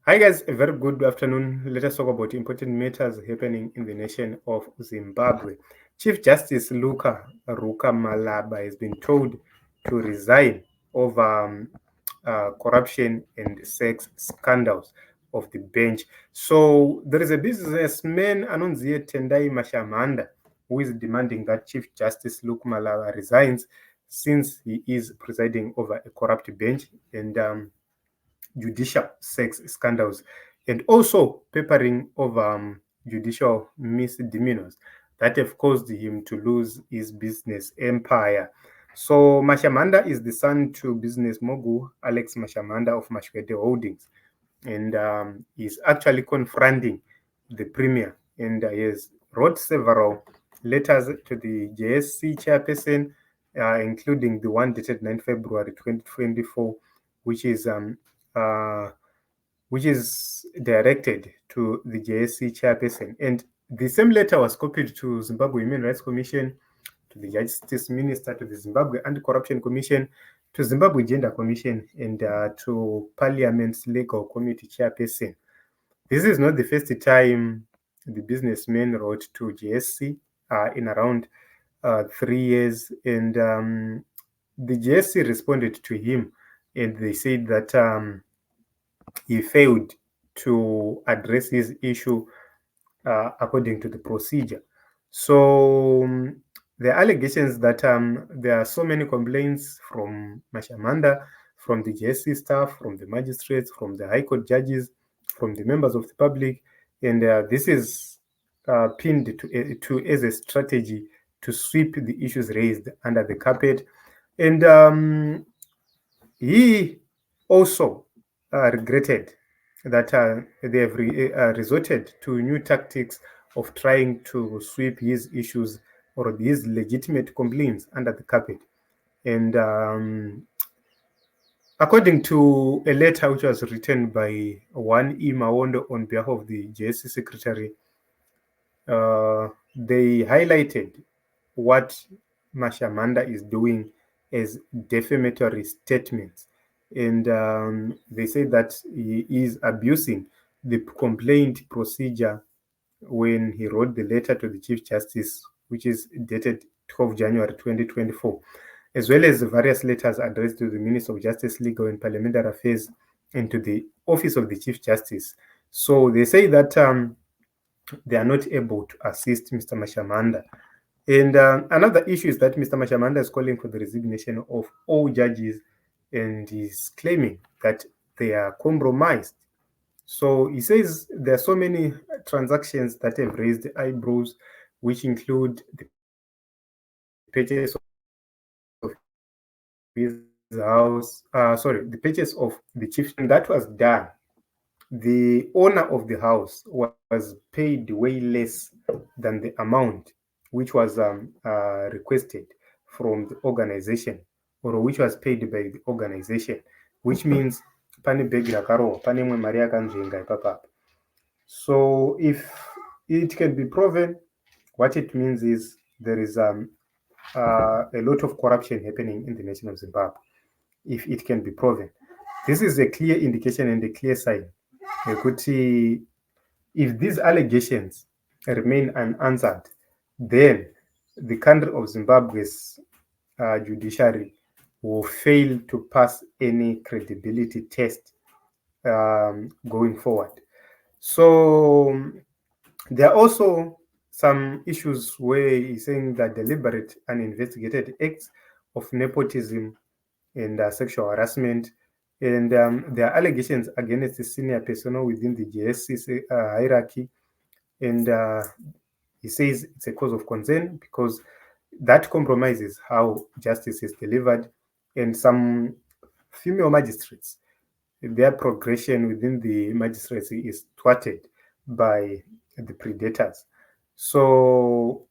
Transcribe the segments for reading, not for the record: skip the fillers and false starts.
Hi guys, a very good afternoon. Let us talk about important matters happening in the nation of Zimbabwe. Chief Justice Ruka Malaba has been told to resign over corruption and sex scandals of the bench. So there is a businessman Anonzie Tendai Mashamanda who is demanding that Chief Justice Luke Malaba resigns since he is presiding over a corrupt bench and judicial sex scandals and also papering over judicial misdemeanors that have caused him to lose his business empire. So Mashamanda is the son to business mogul Alex Mashamanda of Mashwede Holdings, and he's actually confronting the premier, and he has wrote several letters to the JSC chairperson, including the one dated 9 February 2024, which is uh, which is directed to the JSC chairperson. And the same letter was copied to Zimbabwe Human Rights Commission, to the Justice Minister, to the Zimbabwe Anti-Corruption Commission, to Zimbabwe Gender Commission, and to Parliament's Legal Committee chairperson. This is not the first time the businessman wrote to JSC in around 3 years, and the JSC responded to him, and they said that he failed to address his issue according to the procedure. So the allegations that there are so many complaints from Mashamanda, from the JSC staff, from the magistrates, from the High Court judges, from the members of the public, and this is pinned to as a strategy to sweep the issues raised under the carpet. And he also regretted that they have resorted to new tactics of trying to sweep his issues or his legitimate complaints under the carpet. And according to a letter which was written by one Imawondo on behalf of the JSC secretary, they highlighted what Mashamanda is doing as defamatory statements. And they say that he is abusing the complaint procedure when he wrote the letter to the Chief Justice, which is dated 12 January 2024, as well as various letters addressed to the Minister of Justice, Legal and Parliamentary Affairs and to the Office of the Chief Justice. So they say that they are not able to assist Mr. Mashamanda. And another issue is that Mr. Mashamanda is calling for the resignation of all judges and is claiming that they are compromised. So he says there are so many transactions that have raised eyebrows, which include the purchase of his house, the purchase of the chief, and that was done. The owner of the house was paid way less than the amount which was requested from the organization, or which was paid by the organization, which means pane bhegi rakarohwa, pane imwe mari yakanzvenga ipapapa. So if it can be proven, what it means is there is a lot of corruption happening in the nation of Zimbabwe. If it can be proven, this is a clear indication and a clear sign. If these allegations remain unanswered, then the country of Zimbabwe's judiciary will fail to pass any credibility test going forward. So there are also some issues where he's saying that deliberate and investigated acts of nepotism and sexual harassment. And there are allegations against the senior personnel within the JSC hierarchy. And he says it's a cause of concern because that compromises how justice is delivered. And some female magistrates, their progression within the magistracy is thwarted by the predators. So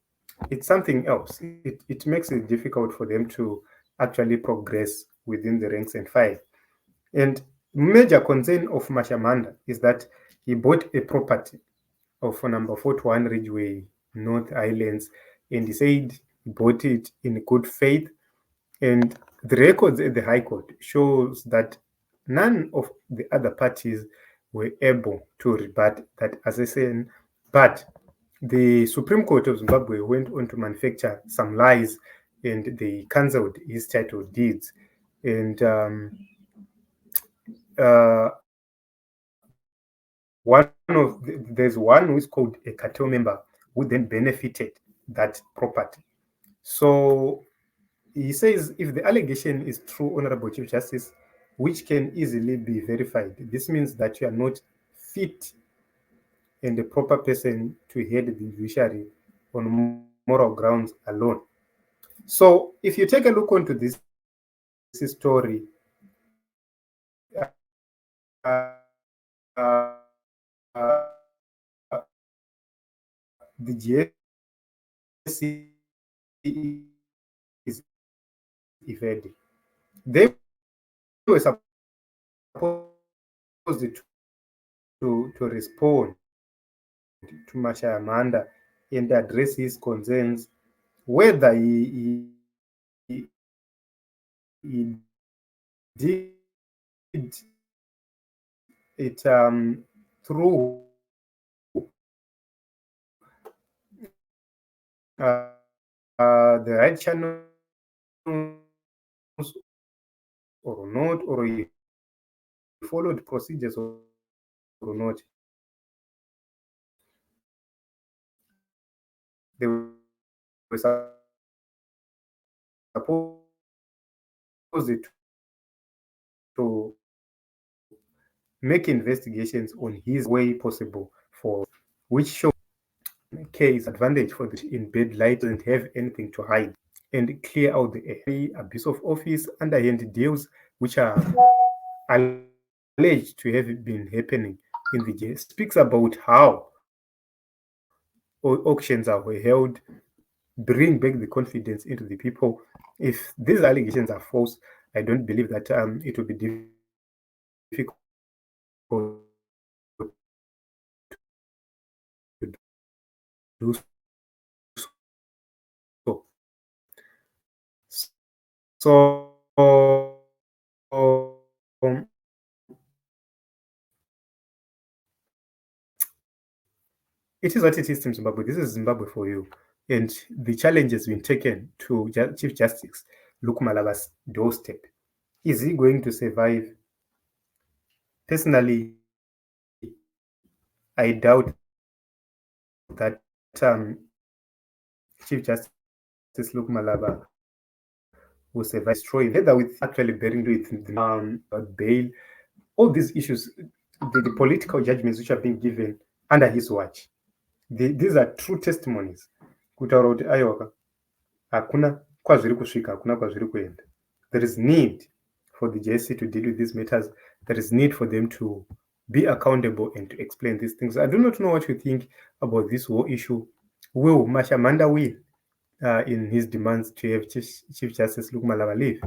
it's something else. It makes it difficult for them to actually progress within the ranks and file. And major concern of Mashamanda is that he bought a property of number 41 Ridgeway, North Islands, and he said he bought it in good faith. And the records at the High Court shows that none of the other parties were able to rebut that assertion, but the Supreme Court of Zimbabwe went on to manufacture some lies and they cancelled his title deeds. And there's one who is called a cartel member who then benefited that property. So he says if the allegation is true, Honorable Chief Justice, which can easily be verified, this means that you are not fit and the proper person to head the judiciary on moral grounds alone. So if you take a look onto this story, the GSC is evading. They were supposed to respond to Mashamanda and address his concerns, whether he did it through the right channels or not, or he followed procedures or not. They were supposed to make investigations on his way possible for which shows case advantage for the in bad light doesn't have anything to hide and clear out the abuse of office, underhand deals which are alleged to have been happening in the jail. Speaks about how auctions are held, bring back the confidence into the people. If these allegations are false, I don't believe that it will be difficult to do so. So it is what it is, Team Zimbabwe. This is Zimbabwe for you. And the challenge has been taken to Chief Justice Luke Malaba's doorstep. Is he going to survive? Personally, I doubt that Chief Justice Luke Malaba will survive destroying, whether with actually bearing with bail, all these issues, the political judgments which are being given under his watch. These are true testimonies. Kutaura kuti aiwa hakuna kwazviri kusvika, hakuna kwazviri kuenda. There is need for the JSC to deal with these matters. There is need for them to be accountable and to explain these things. I do not know what you think about this whole issue. Will Mashamanda win in his demands to have Chief Justice Luke Malaba leave?